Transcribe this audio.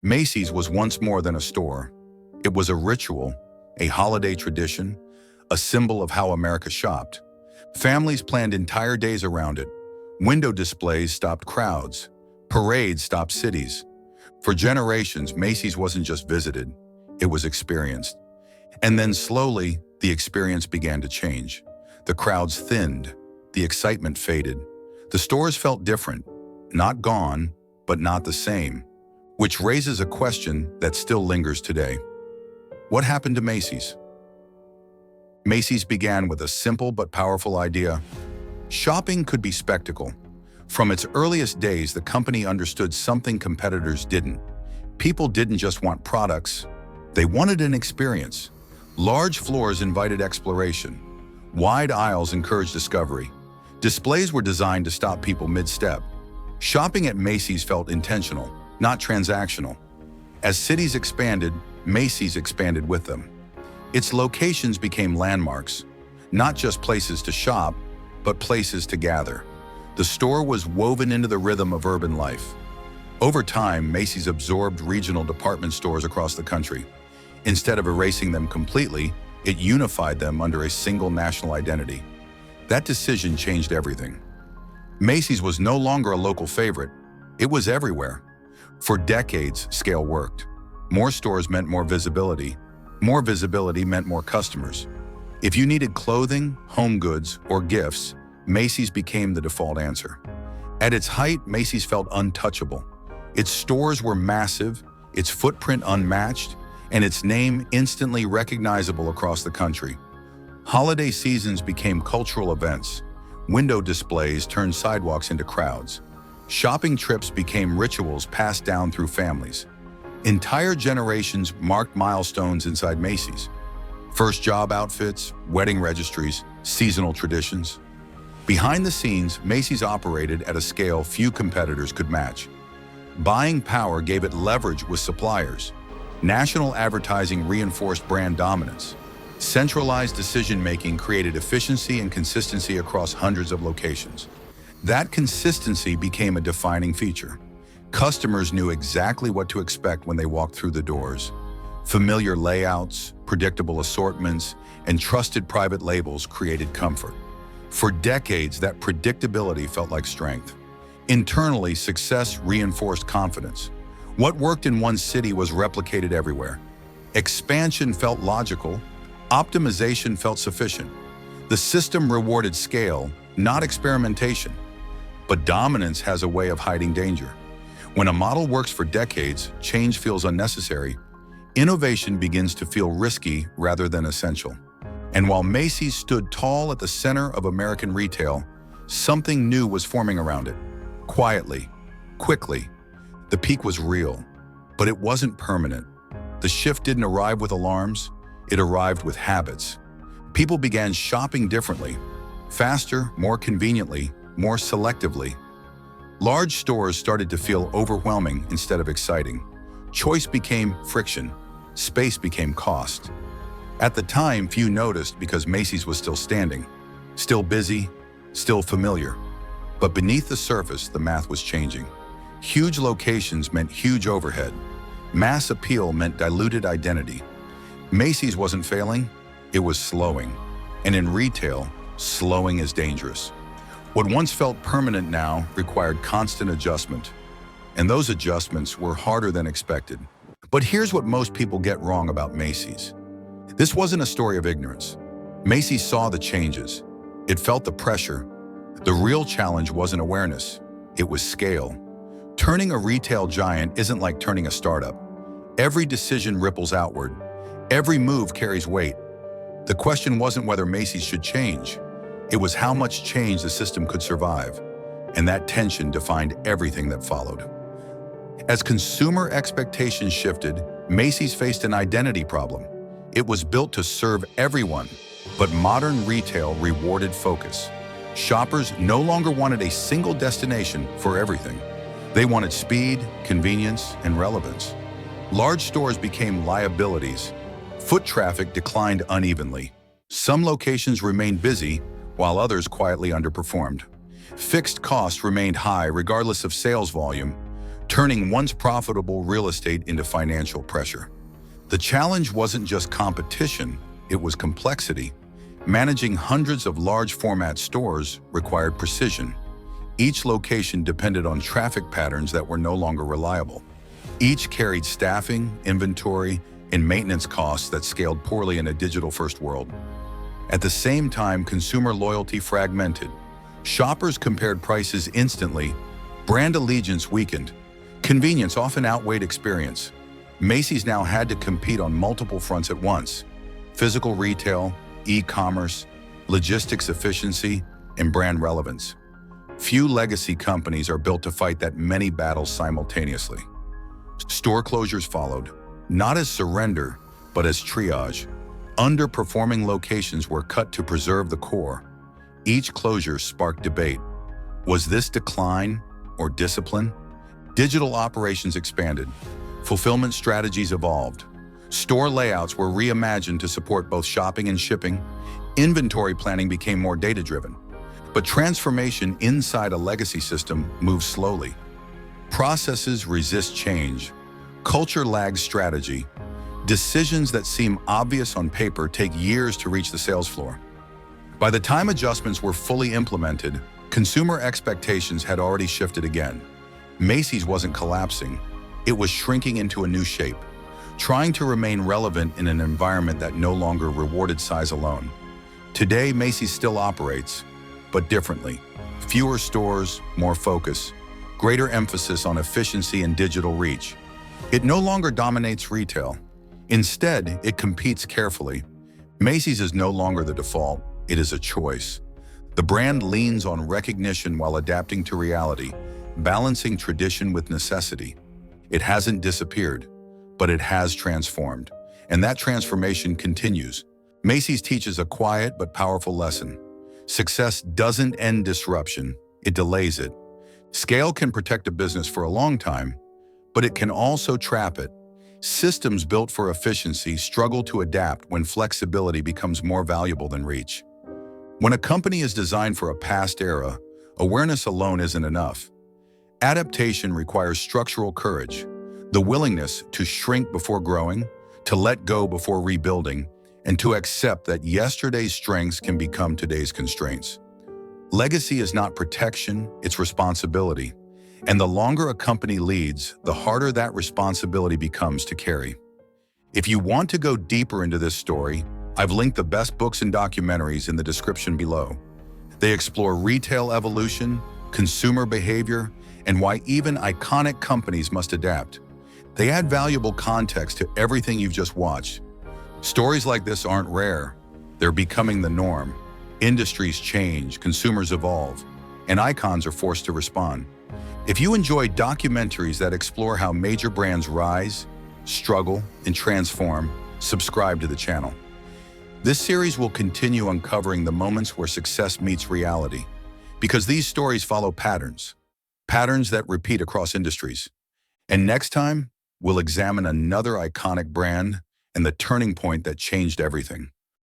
Macy's was once more than a store. It was a ritual, a holiday tradition, a symbol of how America shopped. Families planned entire days around it. Window displays stopped crowds. Parades stopped cities. For generations, Macy's wasn't just visited, it was experienced. And then slowly, the experience began to change. The crowds thinned, the excitement faded. The stores felt different, not gone, but not the same. Which raises a question that still lingers today. What happened to Macy's? Macy's began with a simple but powerful idea. Shopping could be spectacle. From its earliest days, the company understood something competitors didn't. People didn't just want products, they wanted an experience. Large floors invited exploration. Wide aisles encouraged discovery. Displays were designed to stop people mid-step. Shopping at Macy's felt intentional, not transactional. As cities expanded, Macy's expanded with them. Its locations became landmarks, not just places to shop, but places to gather. The store was woven into the rhythm of urban life. Over time, Macy's absorbed regional department stores across the country. Instead of erasing them completely, it unified them under a single national identity. That decision changed everything. Macy's was no longer a local favorite. It was everywhere. For decades, scale worked. More stores meant more visibility. More visibility meant more customers. If you needed clothing, home goods, or gifts, Macy's became the default answer. At its height, Macy's felt untouchable. Its stores were massive, its footprint unmatched, and its name instantly recognizable across the country. Holiday seasons became cultural events. Window displays turned sidewalks into crowds. Shopping trips became rituals passed down through families. Entire generations marked milestones inside Macy's. First job outfits, wedding registries, seasonal traditions. Behind the scenes, Macy's operated at a scale few competitors could match. Buying power gave it leverage with suppliers. National advertising reinforced brand dominance. Centralized decision-making created efficiency and consistency across hundreds of locations. That consistency became a defining feature. Customers knew exactly what to expect when they walked through the doors. Familiar layouts, predictable assortments, and trusted private labels created comfort. For decades, that predictability felt like strength. Internally, success reinforced confidence. What worked in one city was replicated everywhere. Expansion felt logical. Optimization felt sufficient. The system rewarded scale, not experimentation. But dominance has a way of hiding danger. When a model works for decades, change feels unnecessary. Innovation begins to feel risky rather than essential. And while Macy's stood tall at the center of American retail, something new was forming around it. Quietly, quickly. The peak was real, but it wasn't permanent. The shift didn't arrive with alarms, it arrived with habits. People began shopping differently, faster, more conveniently, more selectively. Large stores started to feel overwhelming instead of exciting. Choice became friction, space became cost. At the time, few noticed because Macy's was still standing, still busy, still familiar. But beneath the surface, the math was changing. Huge locations meant huge overhead. Mass appeal meant diluted identity. Macy's wasn't failing, it was slowing. And in retail, slowing is dangerous. What once felt permanent now required constant adjustment. And those adjustments were harder than expected. But here's what most people get wrong about Macy's. This wasn't a story of ignorance. Macy's saw the changes. It felt the pressure. The real challenge wasn't awareness, it was scale. Turning a retail giant isn't like turning a startup. Every decision ripples outward. Every move carries weight. The question wasn't whether Macy's should change. It was how much change the system could survive. And that tension defined everything that followed. As consumer expectations shifted, Macy's faced an identity problem. It was built to serve everyone, but modern retail rewarded focus. Shoppers no longer wanted a single destination for everything. They wanted speed, convenience, and relevance. Large stores became liabilities. Foot traffic declined unevenly. Some locations remained busy, while others quietly underperformed. Fixed costs remained high regardless of sales volume. turning once profitable real estate into financial pressure. The challenge wasn't just competition, it was complexity. Managing hundreds of large format stores required precision. Each location depended on traffic patterns that were no longer reliable. Each carried staffing, inventory, and maintenance costs that scaled poorly in a digital-first world. At the same time, consumer loyalty fragmented. Shoppers compared prices instantly. Brand allegiance weakened. Convenience often outweighed experience. Macy's now had to compete on multiple fronts at once: physical retail, e-commerce, logistics efficiency, and brand relevance. Few legacy companies are built to fight that many battles simultaneously. Store closures followed, not as surrender, but as triage. Underperforming locations were cut to preserve the core. Each closure sparked debate. Was this decline or discipline? Digital operations expanded. Fulfillment strategies evolved. Store layouts were reimagined to support both shopping and shipping. Inventory planning became more data-driven. But transformation inside a legacy system moves slowly. Processes resist change. Culture lags strategy. Decisions that seem obvious on paper take years to reach the sales floor. By the time adjustments were fully implemented, consumer expectations had already shifted again. Macy's wasn't collapsing. It was shrinking into a new shape, trying to remain relevant in an environment that no longer rewarded size alone. Today, Macy's still operates, but differently. Fewer stores, more focus, greater emphasis on efficiency and digital reach. It no longer dominates retail. Instead, it competes carefully. Macy's is no longer the default, it is a choice. The brand leans on recognition while adapting to reality, balancing tradition with necessity. It hasn't disappeared, but it has transformed, and that transformation continues. Macy's teaches a quiet but powerful lesson. Success doesn't end disruption, it delays it. Scale can protect a business for a long time, but it can also trap it. Systems built for efficiency struggle to adapt when flexibility becomes more valuable than reach. When a company is designed for a past era, awareness alone isn't enough. Adaptation requires structural courage, the willingness to shrink before growing, to let go before rebuilding, and to accept that yesterday's strengths can become today's constraints. Legacy is not protection, it's responsibility. And the longer a company leads, the harder that responsibility becomes to carry. If you want to go deeper into this story, I've linked the best books and documentaries in the description below. They explore retail evolution, consumer behavior, and why even iconic companies must adapt. They add valuable context to everything you've just watched. Stories like this aren't rare. They're becoming the norm. Industries change, consumers evolve, and icons are forced to respond. If you enjoy documentaries that explore how major brands rise, struggle, and transform, subscribe to the channel. This series will continue uncovering the moments where success meets reality, because these stories follow patterns that repeat across industries. And next time, we'll examine another iconic brand and the turning point that changed everything.